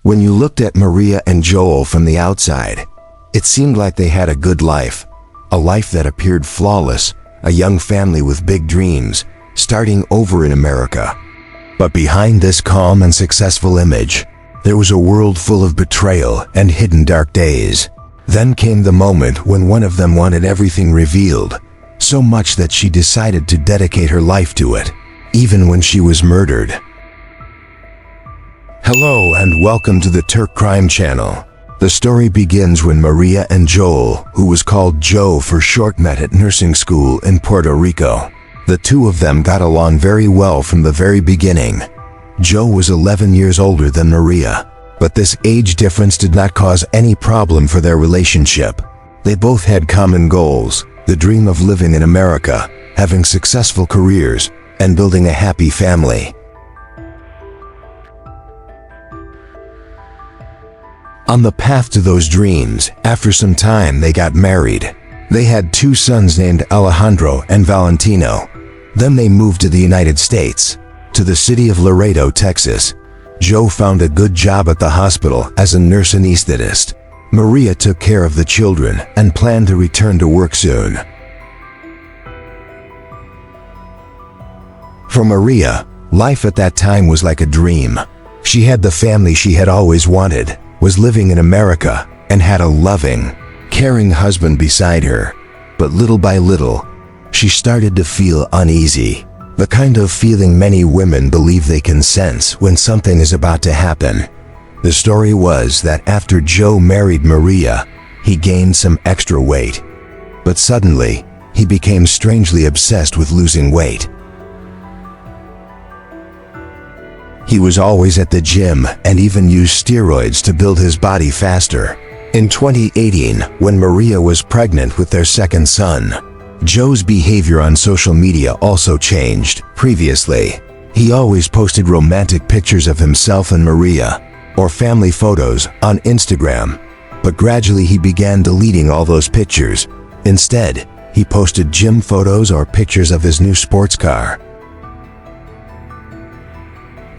When you looked at Maria and Joel from the outside, it seemed like they had a good life, a life that appeared flawless, a young family with big dreams, starting over in America. But behind this calm and successful image, there was a world full of betrayal and hidden dark days. Then came the moment when one of them wanted everything revealed, so much that she decided to dedicate her life to it, even when she was murdered. Hello and welcome to the Turk Crime Channel. The story begins when Maria and Joel, who was called Joe for short, met at nursing school in Puerto Rico. The two of them got along very well from the very beginning. Joe was 11 years older than Maria, but this age difference did not cause any problem for their relationship. They both had common goals, the dream of living in America, having successful careers, and building a happy family. On the path to those dreams, after some time they got married. They had two sons named Alejandro and Valentino. Then they moved to the United States, to the city of Laredo, Texas. Joe found a good job at the hospital as a nurse anesthetist. Maria took care of the children and planned to return to work soon. For Maria, life at that time was like a dream. She had the family she had always wanted, was living in America, and had a loving, caring husband beside her. But little by little, she started to feel uneasy, the kind of feeling many women believe they can sense when something is about to happen. The story was that after Joe married Maria, he gained some extra weight. But suddenly, he became strangely obsessed with losing weight. He was always at the gym and even used steroids to build his body faster. In 2018, when Maria was pregnant with their second son, Joe's behavior on social media also changed. Previously, he always posted romantic pictures of himself and Maria, or family photos, on Instagram. But gradually he began deleting all those pictures. Instead, he posted gym photos or pictures of his new sports car.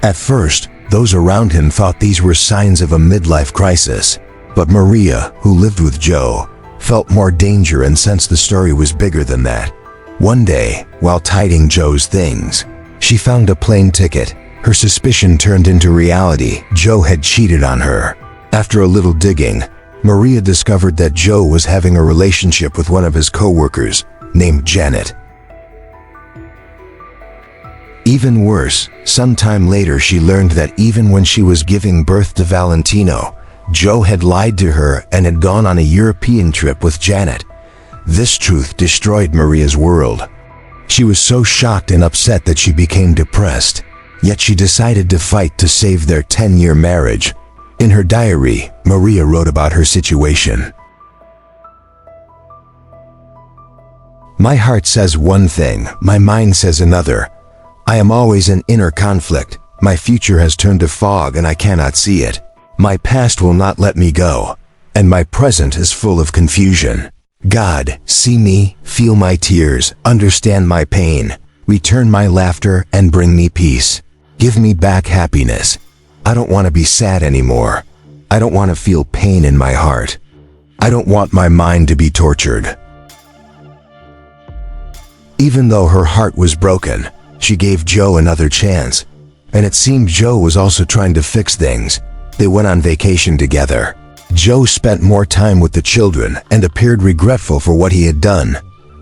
At first, those around him thought these were signs of a midlife crisis, but Maria, who lived with Joe, felt more danger and sensed the story was bigger than that. One day, while tidying Joe's things, she found a plane ticket. Her suspicion turned into reality. Joe had cheated on her. After a little digging, Maria discovered that Joe was having a relationship with one of his co-workers, named Janet. Even worse, sometime later she learned that even when she was giving birth to Valentino, Joe had lied to her and had gone on a European trip with Janet. This truth destroyed Maria's world. She was so shocked and upset that she became depressed. Yet she decided to fight to save their 10-year marriage. In her diary, Maria wrote about her situation. "My heart says one thing, my mind says another. I am always in inner conflict. My future has turned to fog and I cannot see it. My past will not let me go, and my present is full of confusion. God, see me, feel my tears, understand my pain, return my laughter and bring me peace. Give me back happiness. I don't want to be sad anymore. I don't want to feel pain in my heart. I don't want my mind to be tortured." Even though her heart was broken, she gave Joe another chance, and it seemed Joe was also trying to fix things. They went on vacation together. Joe spent more time with the children and appeared regretful for what he had done.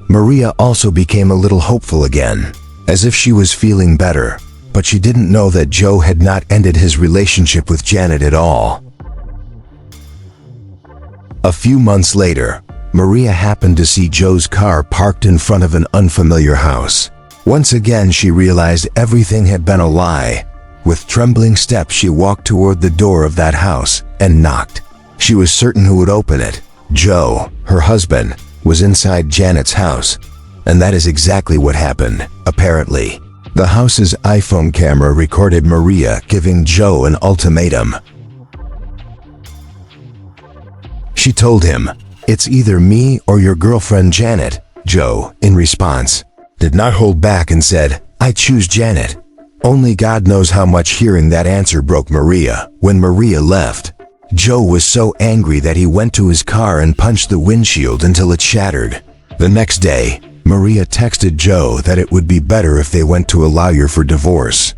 Maria also became a little hopeful again, as if she was feeling better, but she didn't know that Joe had not ended his relationship with Janet at all. A few months later, Maria happened to see Joe's car parked in front of an unfamiliar house. Once again, she realized everything had been a lie. With trembling steps, she walked toward the door of that house and knocked. She was certain who would open it. Joe, her husband, was inside Janet's house. And that is exactly what happened, apparently. The house's iPhone camera recorded Maria giving Joe an ultimatum. She told him, "It's either me or your girlfriend Janet." Joe, in response, did not hold back and said, "I choose Janet." Only God knows how much hearing that answer broke Maria. When Maria left, Joe was so angry that he went to his car and punched the windshield until it shattered. The next day, Maria texted Joe that it would be better if they went to a lawyer for divorce.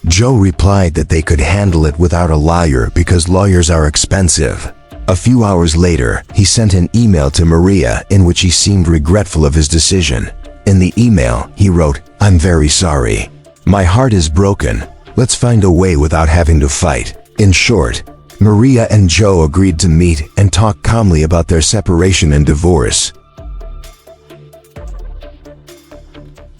Joe replied that they could handle it without a lawyer because lawyers are expensive. A few hours later, he sent an email to Maria in which he seemed regretful of his decision. In the email, he wrote, "I'm very sorry. My heart is broken. Let's find a way without having to fight." In short, Maria and Joe agreed to meet and talk calmly about their separation and divorce.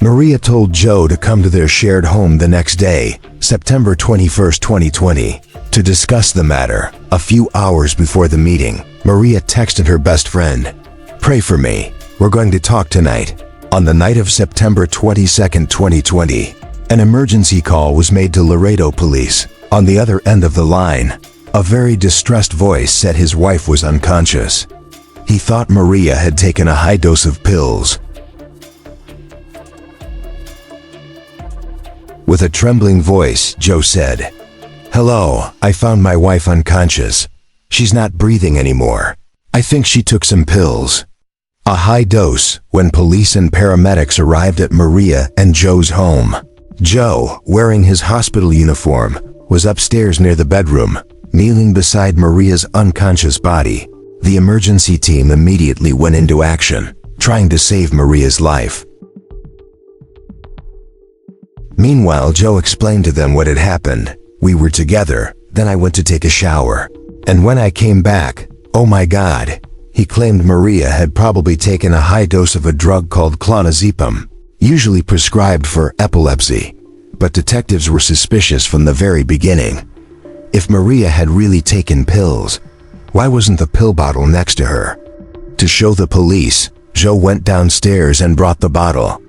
Maria told Joe to come to their shared home the next day, September 21st, 2020, to discuss the matter. A few hours before the meeting, Maria texted her best friend, "Pray for me. We're going to talk tonight." On the night of September 22nd, 2020, an emergency call was made to Laredo police. On the other end of the line, a very distressed voice said his wife was unconscious. He thought Maria had taken a high dose of pills. With a trembling voice, Joe said, "Hello, I found my wife unconscious. She's not breathing anymore. I think she took some pills." A high dose when police and paramedics arrived at Maria and Joe's home. Joe, wearing his hospital uniform, was upstairs near the bedroom, kneeling beside Maria's unconscious body. The emergency team immediately went into action, trying to save Maria's life. Meanwhile, Joe explained to them what had happened. "We were together, then I went to take a shower. And when I came back, oh my God." He claimed Maria had probably taken a high dose of a drug called clonazepam, usually prescribed for epilepsy. But detectives were suspicious from the very beginning. If Maria had really taken pills, why wasn't the pill bottle next to her? To show the police, Joe went downstairs and brought the bottle.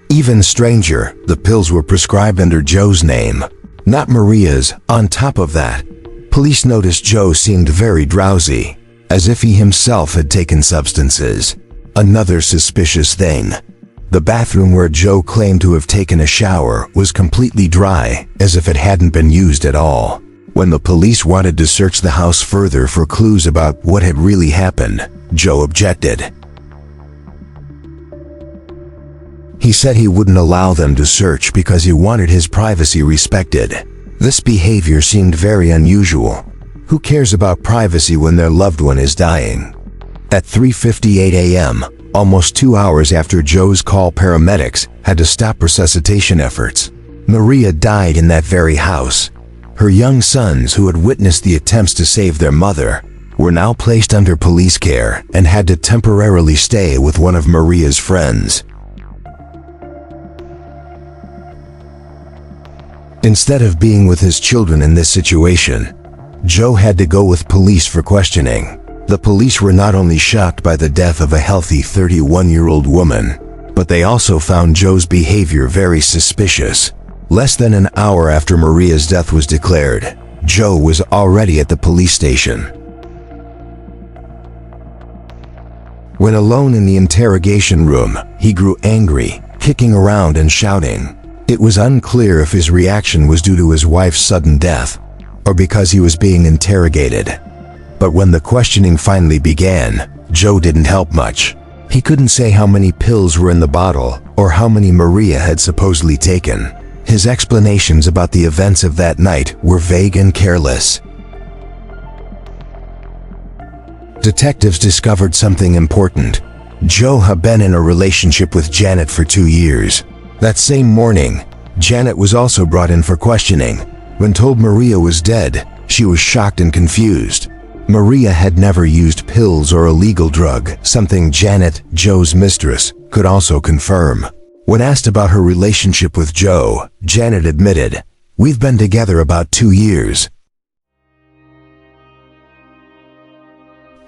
Even stranger, the pills were prescribed under Joe's name, not Maria's. On top of that, police noticed Joe seemed very drowsy, as if he himself had taken substances. Another suspicious thing, the bathroom where Joe claimed to have taken a shower was completely dry, as if it hadn't been used at all. When the police wanted to search the house further for clues about what had really happened, Joe objected. He said he wouldn't allow them to search because he wanted his privacy respected. This behavior seemed very unusual. Who cares about privacy when their loved one is dying? At 3:58 a.m., almost 2 hours after Joe's call, paramedics had to stop resuscitation efforts. Maria died in that very house. Her young sons, who had witnessed the attempts to save their mother, were now placed under police care and had to temporarily stay with one of Maria's friends. Instead of being with his children in this situation, Joe had to go with police for questioning. The police were not only shocked by the death of a healthy 31-year-old woman, but they also found Joe's behavior very suspicious. Less than an hour after Maria's death was declared, Joe was already at the police station. When alone in the interrogation room, he grew angry, kicking around and shouting. It was unclear if his reaction was due to his wife's sudden death or because he was being interrogated. But when the questioning finally began, Joe didn't help much. He couldn't say how many pills were in the bottle or how many Maria had supposedly taken. His explanations about the events of that night were vague and careless. Detectives discovered something important. Joe had been in a relationship with Janet for 2 years. That same morning, Janet was also brought in for questioning. When told Maria was dead, she was shocked and confused. Maria had never used pills or a legal drug, something Janet, Joe's mistress, could also confirm. When asked about her relationship with Joe, Janet admitted, "We've been together about 2 years."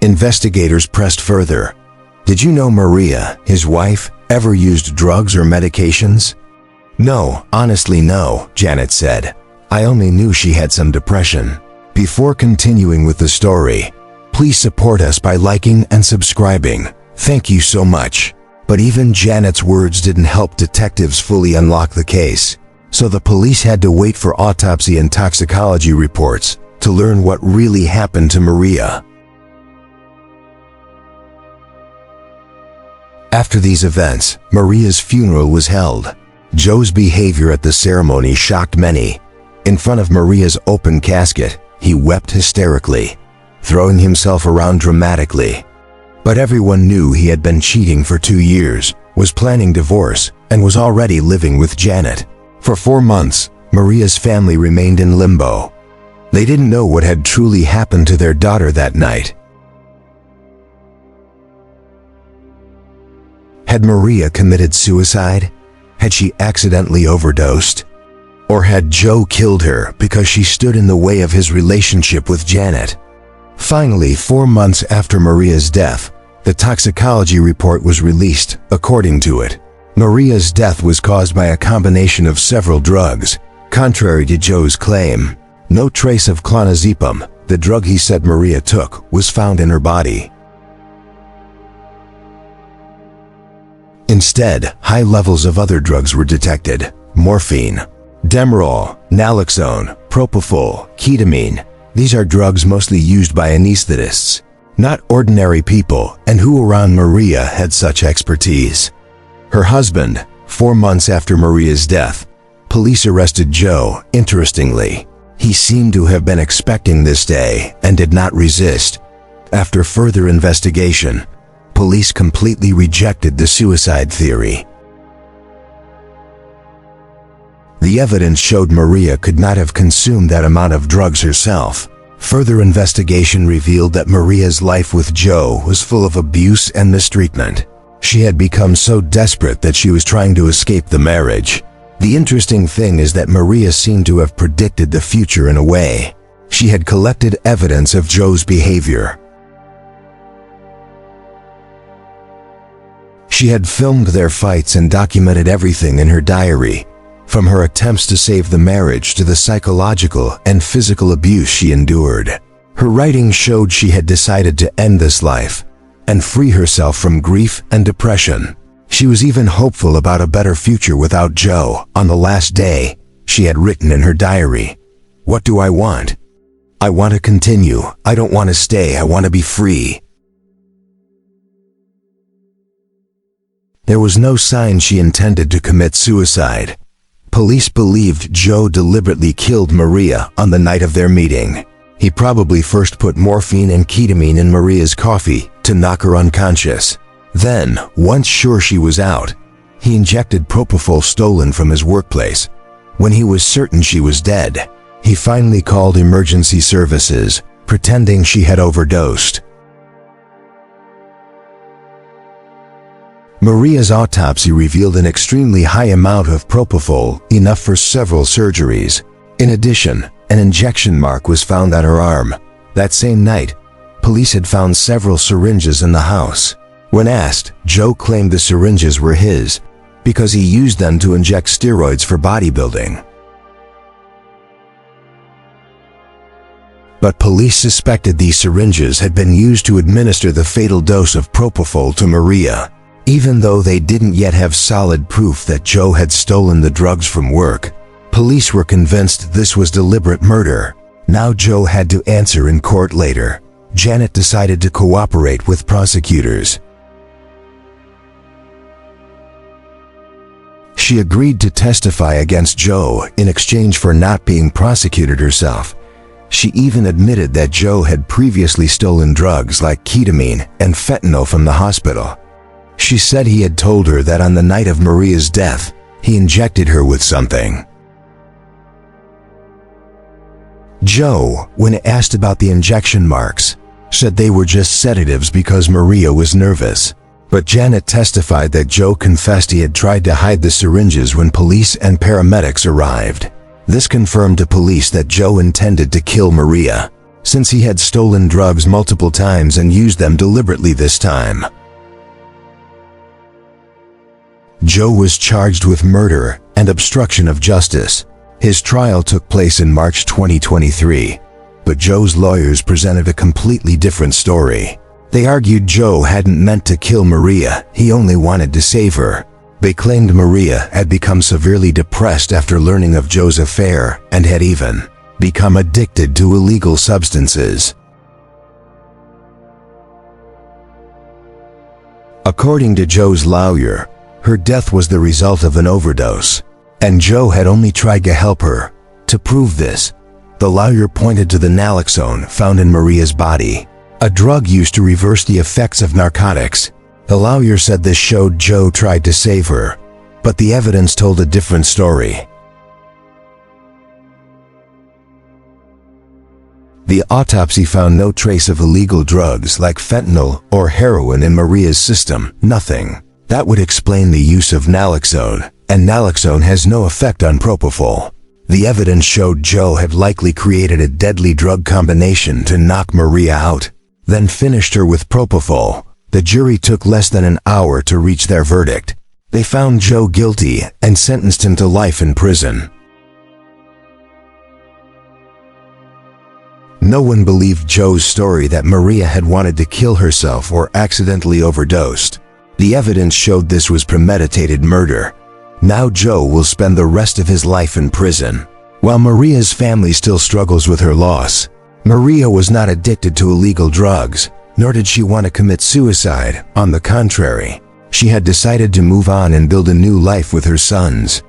Investigators pressed further. "Did you know Maria, his wife, ever used drugs or medications?" "No, honestly no," Janet said. "I only knew she had some depression." Before continuing with the story, Please support us by liking and subscribing. Thank you so much. But even Janet's words didn't help detectives fully unlock the case. So the police had to wait for autopsy and toxicology reports to learn what really happened to Maria. After these events, Maria's funeral was held. Joe's behavior at the ceremony shocked many. In front of Maria's open casket, he wept hysterically, throwing himself around dramatically. But everyone knew he had been cheating for 2 years, was planning divorce, and was already living with Janet. For 4 months, Maria's family remained in limbo. They didn't know what had truly happened to their daughter that night. Had Maria committed suicide? Had she accidentally overdosed? Or had Joe killed her because she stood in the way of his relationship with Janet? Finally, 4 months after Maria's death, the toxicology report was released. According to it, Maria's death was caused by a combination of several drugs. Contrary to Joe's claim, no trace of clonazepam, the drug he said Maria took, was found in her body. Instead, high levels of other drugs were detected: morphine, Demerol, naloxone, propofol, ketamine. These are drugs mostly used by anesthetists, not ordinary people, and who around Maria had such expertise? Her husband. 4 months after Maria's death, police arrested Joe. Interestingly, he seemed to have been expecting this day and did not resist. After further investigation, police completely rejected the suicide theory. The evidence showed Maria could not have consumed that amount of drugs herself. Further investigation revealed that Maria's life with Joe was full of abuse and mistreatment. She had become so desperate that she was trying to escape the marriage. The interesting thing is that Maria seemed to have predicted the future in a way. She had collected evidence of Joe's behavior. She had filmed their fights and documented everything in her diary, from her attempts to save the marriage to the psychological and physical abuse she endured. Her writing showed she had decided to end this life and free herself from grief and depression. She was even hopeful about a better future without Joe. On the last day, she had written in her diary, "What do I want? I want to continue. I don't want to stay. I want to be free." There was no sign she intended to commit suicide. Police believed Joe deliberately killed Maria on the night of their meeting. He probably first put morphine and ketamine in Maria's coffee to knock her unconscious. Then, once sure she was out, he injected propofol stolen from his workplace. When he was certain she was dead, he finally called emergency services, pretending she had overdosed. Maria's autopsy revealed an extremely high amount of propofol, enough for several surgeries. In addition, an injection mark was found on her arm. That same night, police had found several syringes in the house. When asked, Joe claimed the syringes were his because he used them to inject steroids for bodybuilding. But police suspected these syringes had been used to administer the fatal dose of propofol to Maria. Even though they didn't yet have solid proof that Joe had stolen the drugs from work, police were convinced this was deliberate murder. Now Joe had to answer in court later. Janet decided to cooperate with prosecutors. She agreed to testify against Joe in exchange for not being prosecuted herself. She even admitted that Joe had previously stolen drugs like ketamine and fentanyl from the hospital. She said he had told her that on the night of Maria's death, he injected her with something. Joe, when asked about the injection marks, said they were just sedatives because Maria was nervous. But Janet testified that Joe confessed he had tried to hide the syringes when police and paramedics arrived. This confirmed to police that Joe intended to kill Maria, since he had stolen drugs multiple times and used them deliberately this time. Joe was charged with murder and obstruction of justice. His trial took place in March 2023. But Joe's lawyers presented a completely different story. They argued Joe hadn't meant to kill Maria, he only wanted to save her. They claimed Maria had become severely depressed after learning of Joe's affair and had even become addicted to illegal substances. According to Joe's lawyer, her death was the result of an overdose, and Joe had only tried to help her. To prove this, the lawyer pointed to the naloxone found in Maria's body, a drug used to reverse the effects of narcotics. The lawyer said this showed Joe tried to save her, but the evidence told a different story. The autopsy found no trace of illegal drugs like fentanyl or heroin in Maria's system, nothing. That would explain the use of naloxone, and naloxone has no effect on propofol. The evidence showed Joe had likely created a deadly drug combination to knock Maria out, then finished her with propofol. The jury took less than an hour to reach their verdict. They found Joe guilty and sentenced him to life in prison. No one believed Joe's story that Maria had wanted to kill herself or accidentally overdosed. The evidence showed this was premeditated murder. Now Joe will spend the rest of his life in prison. While Maria's family still struggles with her loss, Maria was not addicted to illegal drugs, nor did she want to commit suicide. On the contrary, she had decided to move on and build a new life with her sons.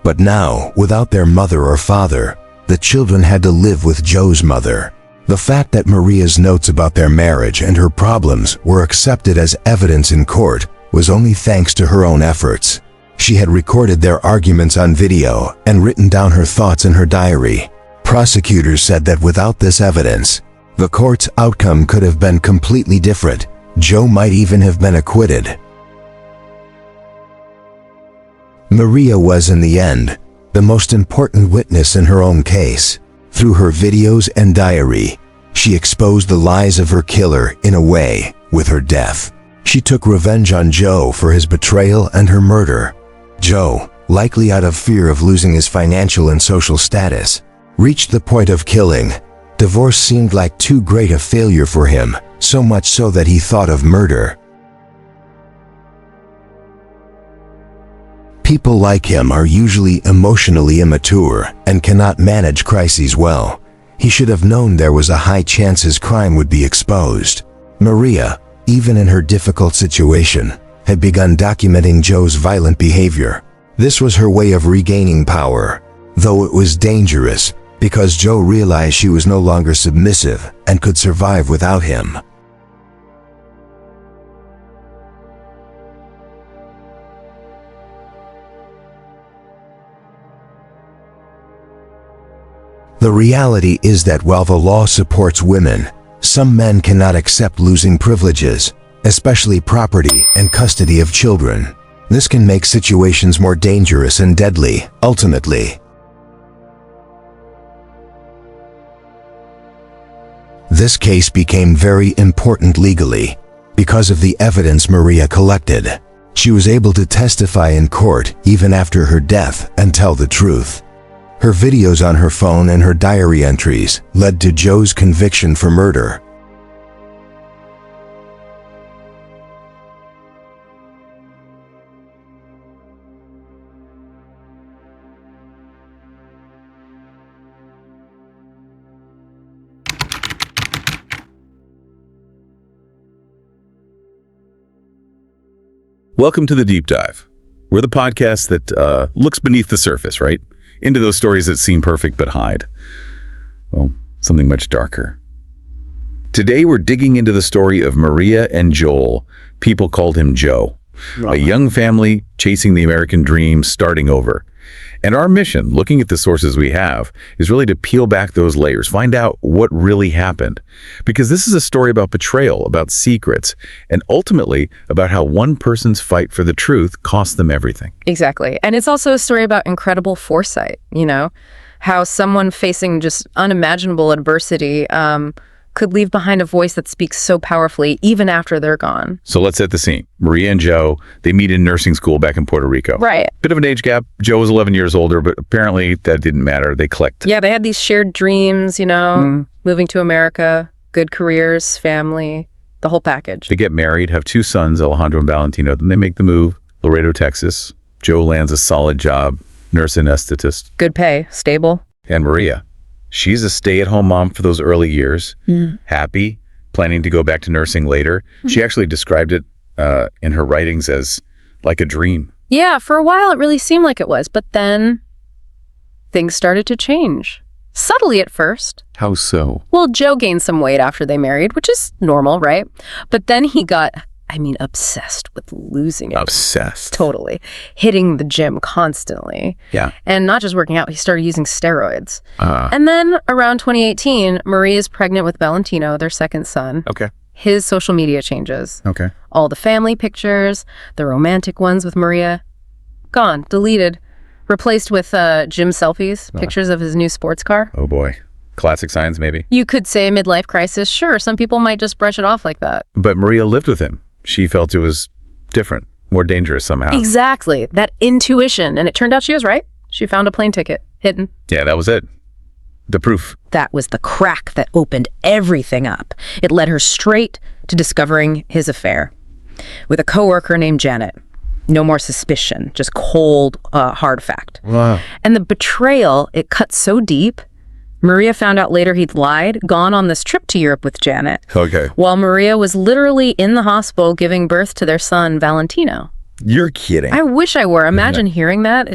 But now, without their mother or father, the children had to live with Joe's mother. The fact that Maria's notes about their marriage and her problems were accepted as evidence in court was only thanks to her own efforts. She had recorded their arguments on video and written down her thoughts in her diary. Prosecutors said that without this evidence, the court's outcome could have been completely different. Joe might even have been acquitted. Maria was, in the end, the most important witness in her own case. Through her videos and diary, she exposed the lies of her killer in a way. With her death, she took revenge on Joe for his betrayal and her murder. Joe, likely out of fear of losing his financial and social status, reached the point of killing. Divorce seemed like too great a failure for him, so much so that he thought of murder. People like him are usually emotionally immature and cannot manage crises well. He should have known there was a high chance his crime would be exposed. Maria, even in her difficult situation, had begun documenting Joe's violent behavior. This was her way of regaining power, though it was dangerous because Joe realized she was no longer submissive and could survive without him. The reality is that while the law supports women, some men cannot accept losing privileges, especially property and custody of children. This can make situations more dangerous and deadly, ultimately. This case became very important legally because of the evidence Maria collected. She was able to testify in court even after her death and tell the truth. Her videos on her phone and her diary entries led to Joe's conviction for murder. Welcome to The Deep Dive. We're the podcast that looks beneath the surface, right? Into those stories that seem perfect but hide, well, something much darker. Today we're digging into the story of Maria and Joel. People called him Joe. Right. A young family chasing the American dream, starting over. And our mission, looking at the sources we have, is really to peel back those layers, find out what really happened. Because this is a story about betrayal, about secrets, and ultimately about how one person's fight for the truth cost them everything. Exactly. And it's also a story about incredible foresight, how someone facing just unimaginable adversity could leave behind a voice that speaks so powerfully even after they're gone. So let's set the scene. Maria and Joe, they meet in nursing school back in Puerto Rico. Right. Bit of an age gap. Joe was 11 years older, but apparently that didn't matter. They clicked. Yeah, they had these shared dreams, moving to America, good careers, family, the whole package. They get married, have 2 sons, Alejandro and Valentino. Then they make the move, Laredo, Texas. Joe lands a solid job, nurse anesthetist. Good pay, stable. And Maria, she's a stay-at-home mom for those early years, happy, planning to go back to nursing later. She actually described it in her writings as like a dream. Yeah, for a while it really seemed like it was, but then things started to change. Subtly at first. How so? Well, Joe gained some weight after they married, which is normal, right? But then he got, obsessed with losing it. Obsessed. Totally. Hitting the gym constantly. Yeah. And not just working out, he started using steroids. And then around 2018, Maria's pregnant with Valentino, their second son. Okay. His social media changes. Okay. All the family pictures, the romantic ones with Maria, gone, deleted. Replaced with gym selfies, pictures of his new sports car. Oh boy. Classic signs, maybe. You could say midlife crisis. Sure, some people might just brush it off like that. But Maria lived with him. She felt it was different, more dangerous somehow. Exactly. That intuition. And it turned out she was right. She found a plane ticket, hidden. Yeah, that was it. The proof. That was the crack that opened everything up. It led her straight to discovering his affair with a coworker named Janet. No more suspicion, just cold, hard fact. Wow. And the betrayal, it cut so deep. Maria found out later he'd lied, gone on this trip to Europe with Janet. Okay. While Maria was literally in the hospital giving birth to their son, Valentino. You're kidding. I wish I were. Imagine hearing that.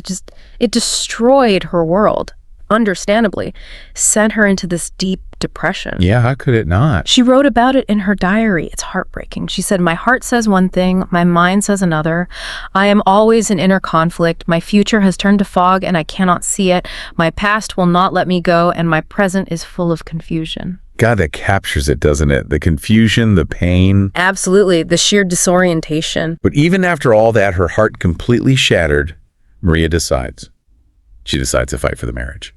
It destroyed her world. Understandably, sent her into this deep depression. Yeah, how could it not? She wrote about it in her diary. It's heartbreaking. She said, "My heart says one thing, my mind says another. I am always in inner conflict. My future has turned to fog and I cannot see it. My past will not let me go and my present is full of confusion." God, that captures it, doesn't it? The confusion, the pain. Absolutely. The sheer disorientation. But even after all that, her heart completely shattered, Maria decides. She decides to fight for the marriage.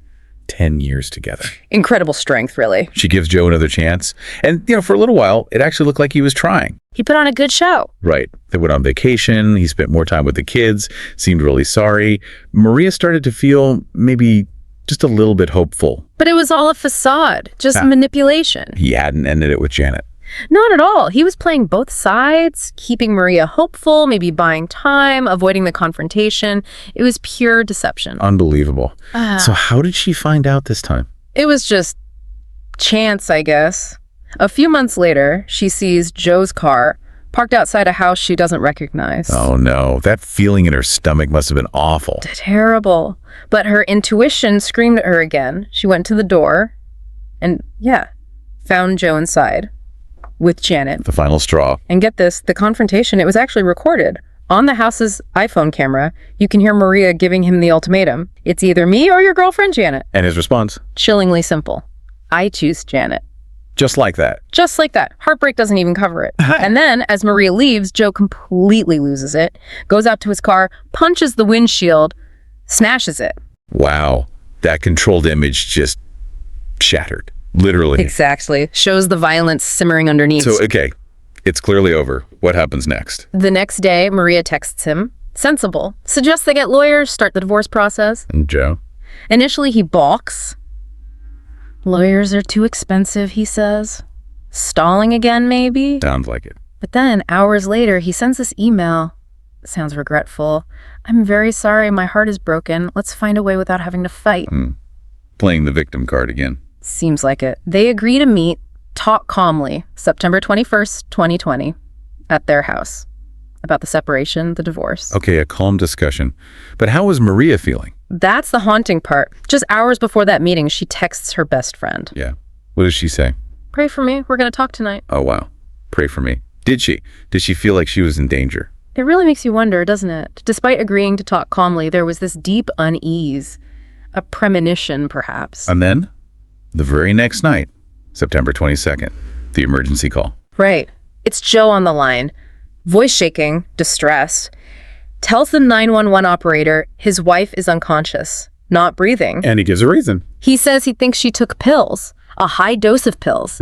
10 years together. Incredible strength, really. She gives Joe another chance. And, for a little while, it actually looked like he was trying. He put on a good show. Right. They went on vacation. He spent more time with the kids, seemed really sorry. Maria started to feel maybe just a little bit hopeful. But it was all a facade, just manipulation. He hadn't ended it with Janet. Not at all. He was playing both sides, keeping Maria hopeful, maybe buying time, avoiding the confrontation. It was pure deception. Unbelievable. So how did she find out this time? It was just chance, I guess. A few months later, she sees Joe's car parked outside a house she doesn't recognize. Oh no, that feeling in her stomach must have been awful. Terrible. But her intuition screamed at her again. She went to the door and, found Joe inside with Janet. The final straw. And get this, the confrontation, it was actually recorded. On the house's iPhone camera, you can hear Maria giving him the ultimatum. It's either me or your girlfriend, Janet. And his response? Chillingly simple. I choose Janet. Just like that. Just like that. Heartbreak doesn't even cover it. And then, as Maria leaves, Joe completely loses it, goes out to his car, punches the windshield, smashes it. Wow. That controlled image just shattered. Literally. Exactly. Shows the violence simmering underneath. So, okay, it's clearly over. What happens next? The next day, Maria texts him. Sensible. Suggests they get lawyers, start the divorce process. And Joe? Initially, he balks. Lawyers are too expensive, he says. Stalling again, maybe? Sounds like it. But then, hours later, he sends this email. Sounds regretful. "I'm very sorry, my heart is broken. Let's find a way without having to fight." Playing the victim card again. Seems like it. They agree to meet, talk calmly, September 21st, 2020, at their house. About the separation, the divorce. Okay, a calm discussion. But how was Maria feeling? That's the haunting part. Just hours before that meeting, she texts her best friend. Yeah. What does she say? "Pray for me. We're going to talk tonight." Oh, wow. Pray for me. Did she? Did she feel like she was in danger? It really makes you wonder, doesn't it? Despite agreeing to talk calmly, there was this deep unease. A premonition, perhaps. And then, the very next night, September 22nd, the emergency call. Right. It's Joe on the line. Voice shaking, distressed. Tells the 911 operator his wife is unconscious, not breathing. And he gives a reason. He says he thinks she took pills. a high dose of pills.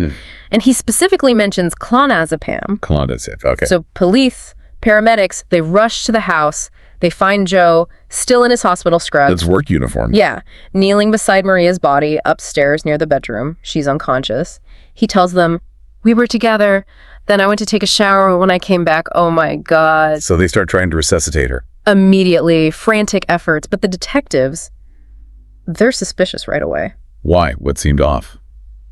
And he specifically mentions clonazepam. Clonazepam, okay. So police, paramedics, they rush to the house. They find Joe still in his hospital scrubs. That's work uniform. Yeah, kneeling beside Maria's body upstairs near the bedroom. She's unconscious. He tells them, "We were together. Then I went to take a shower. When I came back, oh my God." So they start trying to resuscitate her. Immediately, frantic efforts. But the detectives, they're suspicious right away. Why? What seemed off?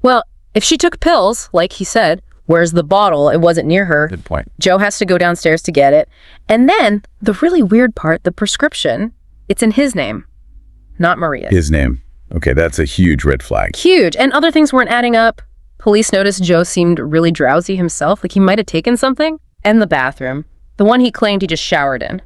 Well, if she took pills, like he said, where's the bottle? It wasn't near her. Good point. Joe has to go downstairs to get it. And then, the really weird part, the prescription, it's in his name, not Maria's. His name. Okay, that's a huge red flag. Huge. And other things weren't adding up. Police noticed Joe seemed really drowsy himself, like he might have taken something. And the bathroom, the one he claimed he just showered in.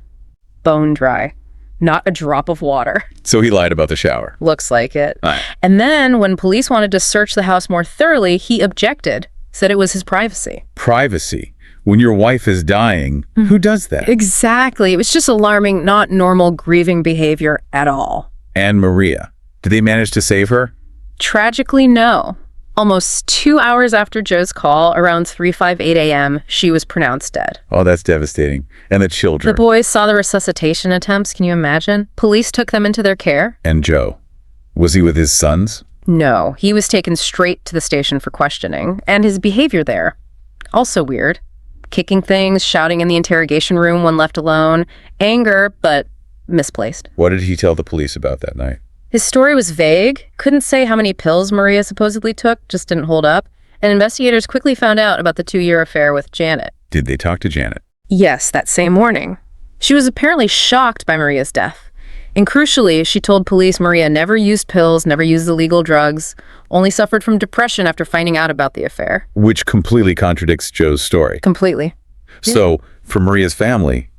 Bone dry. Not a drop of water. So he lied about the shower. Looks like it. Right. And then, when police wanted to search the house more thoroughly, he objected, said it was his privacy. Privacy. When your wife is dying, who does that? Exactly. It was just alarming, not normal grieving behavior at all. And Maria. Did they manage to save her? Tragically, no. Almost 2 hours after Joe's call, around 3:58 a.m., she was pronounced dead. Oh, that's devastating. And the children. The boys saw the resuscitation attempts. Can you imagine? Police took them into their care. And Joe. Was he with his sons? No, he was taken straight to the station for questioning. And his behavior there, also weird. Kicking things, shouting in the interrogation room when left alone. Anger, but misplaced. What did he tell the police about that night? His story was vague. Couldn't say how many pills Maria supposedly took, just didn't hold up. And investigators quickly found out about the 2-year affair with Janet. Did they talk to Janet? Yes, that same morning. She was apparently shocked by Maria's death. And crucially, she told police Maria never used pills, never used illegal drugs, only suffered from depression after finding out about the affair. Which completely contradicts Joe's story. Completely. So, for Maria's family,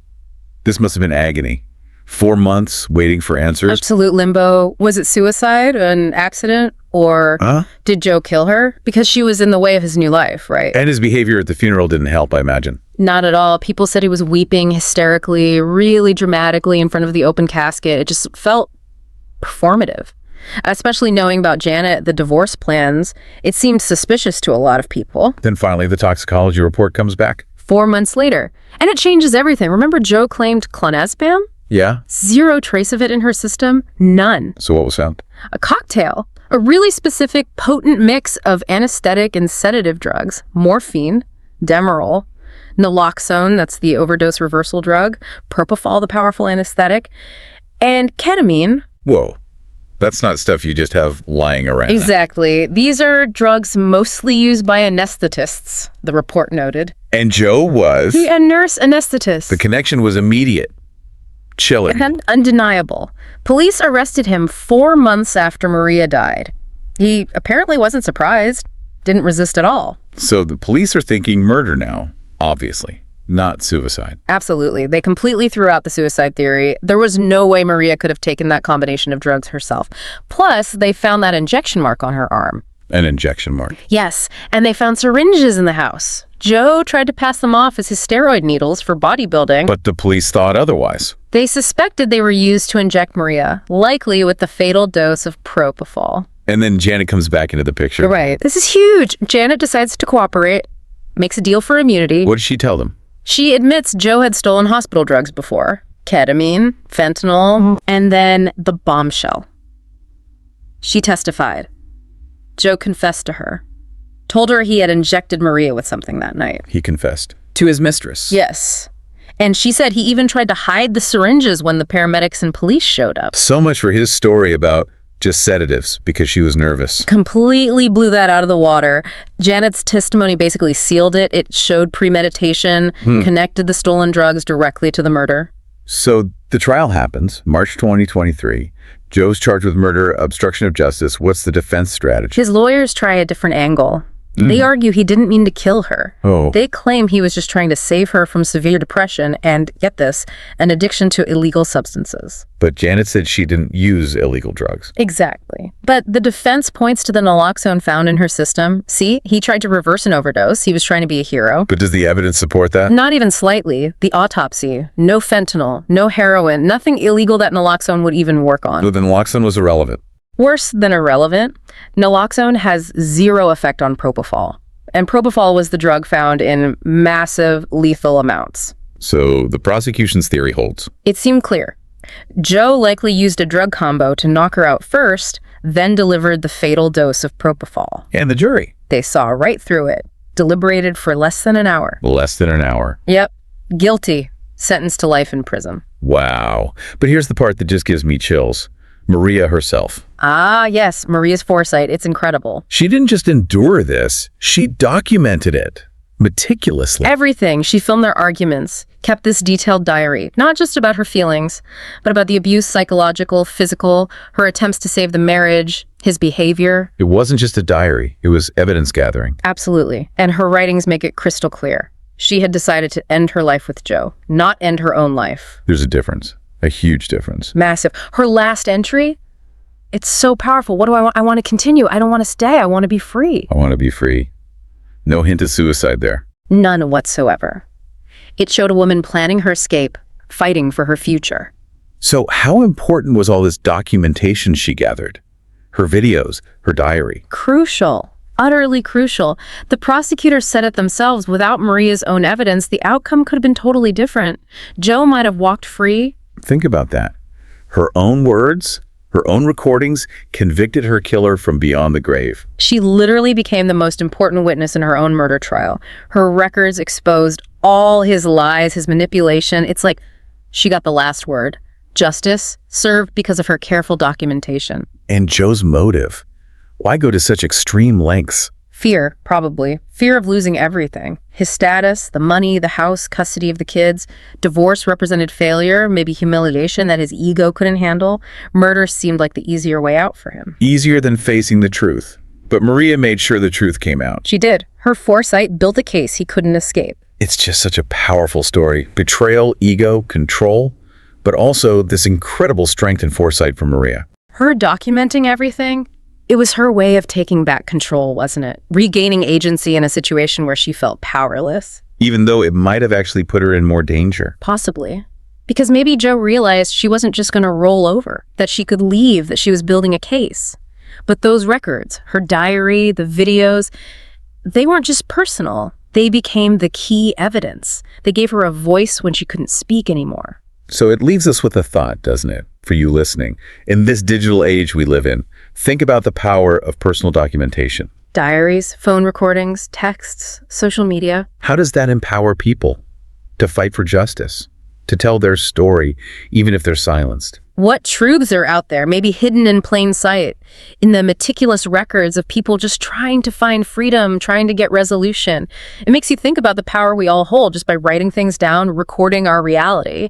this must have been agony. 4 months waiting for answers. Absolute limbo. Was it suicide, an accident, or did Joe kill her? Because she was in the way of his new life, right? And his behavior at the funeral didn't help, I imagine. Not at all. People said he was weeping hysterically, really dramatically in front of the open casket. It just felt performative. Especially knowing about Janet, the divorce plans, it seemed suspicious to a lot of people. Then finally, the toxicology report comes back. 4 months later. And it changes everything. Remember Joe claimed clonazepam? Yeah? Zero trace of it in her system. None. So what was found? A cocktail. A really specific, potent mix of anesthetic and sedative drugs. Morphine, Demerol, naloxone, that's the overdose reversal drug, propofol, the powerful anesthetic, and ketamine. Whoa. That's not stuff you just have lying around. Exactly. These are drugs mostly used by anesthetists, the report noted. And Joe was... A nurse anesthetist. The connection was immediate. Chilling. And undeniable. Police arrested him 4 months after Maria died. He apparently wasn't surprised, didn't resist at all. So the police are thinking murder now, obviously, not suicide. Absolutely. They completely threw out the suicide theory. There was no way Maria could have taken that combination of drugs herself. Plus, they found that injection mark on her arm. An injection mark. Yes, and they found syringes in the house. Joe tried to pass them off as his steroid needles for bodybuilding. But the police thought otherwise. They suspected they were used to inject Maria, likely with the fatal dose of propofol. And then Janet comes back into the picture. You're right. This is huge. Janet decides to cooperate, makes a deal for immunity. What did she tell them? She admits Joe had stolen hospital drugs before. Ketamine, fentanyl, and then the bombshell. She testified. Joe confessed to her. Told her he had injected Maria with something that night. He confessed. To his mistress. Yes. And she said he even tried to hide the syringes when the paramedics and police showed up. So much for his story about just sedatives because she was nervous. Completely blew that out of the water. Janet's testimony basically sealed it. It showed premeditation, connected the stolen drugs directly to the murder. So the trial happens, March 2023. Joe's charged with murder, obstruction of justice. What's the defense strategy? His lawyers try a different angle. They argue he didn't mean to kill her. Oh. They claim he was just trying to save her from severe depression and, get this, an addiction to illegal substances. But Janet said she didn't use illegal drugs. Exactly. But the defense points to the naloxone found in her system. See, he tried to reverse an overdose. He was trying to be a hero. But does the evidence support that? Not even slightly. The autopsy, no fentanyl, no heroin, nothing illegal that naloxone would even work on. So then naloxone was irrelevant. Worse than irrelevant, naloxone has zero effect on propofol. And propofol was the drug found in massive lethal amounts. So the prosecution's theory holds. It seemed clear. Joe likely used a drug combo to knock her out first, then delivered the fatal dose of propofol. And the jury? They saw right through it, deliberated for less than an hour. Less than an hour. Yep. Guilty. Sentenced to life in prison. Wow. But here's the part that just gives me chills. Maria herself. Ah, yes, Maria's foresight. It's incredible. She didn't just endure this, she documented it meticulously. Everything. She filmed their arguments, kept this detailed diary, not just about her feelings, but about the abuse, psychological, physical, her attempts to save the marriage, his behavior. It wasn't just a diary, it was evidence gathering. Absolutely. And her writings make it crystal clear. She had decided to end her life with Joe, not end her own life. There's a difference, a huge difference. Massive. Her last entry, it's so powerful. What do I want? I want to continue. I don't want to stay. I want to be free. I want to be free. No hint of suicide there. None whatsoever. It showed a woman planning her escape, fighting for her future. So how important was all this documentation she gathered? Her videos, her diary. Crucial. Utterly crucial. The prosecutors said it themselves. Without Maria's own evidence, the outcome could have been totally different. Joe might have walked free. Think about that. Her own words, her own recordings convicted her killer from beyond the grave. She literally became the most important witness in her own murder trial. Her records exposed all his lies, his manipulation. It's like she got the last word. Justice served because of her careful documentation. And Joe's motive. Why go to such extreme lengths? Fear, probably. Fear of losing everything. His status, the money, the house, custody of the kids. Divorce represented failure, maybe humiliation that his ego couldn't handle. Murder seemed like the easier way out for him. Easier than facing the truth. But Maria made sure the truth came out. She did. Her foresight built a case he couldn't escape. It's just such a powerful story. Betrayal, ego, control, but also this incredible strength and foresight from Maria. Her documenting everything, it was her way of taking back control, wasn't it? Regaining agency in a situation where she felt powerless. Even though it might have actually put her in more danger. Possibly. Because maybe Joe realized she wasn't just going to roll over, that she could leave, that she was building a case. But those records, her diary, the videos, they weren't just personal. They became the key evidence. They gave her a voice when she couldn't speak anymore. So it leaves us with a thought, doesn't it, for you listening? In this digital age we live in, think about the power of personal documentation. Diaries, phone recordings, texts, social media. How does that empower people to fight for justice, to tell their story, even if they're silenced? What truths are out there, maybe hidden in plain sight, in the meticulous records of people just trying to find freedom, trying to get resolution? It makes you think about the power we all hold just by writing things down, recording our reality.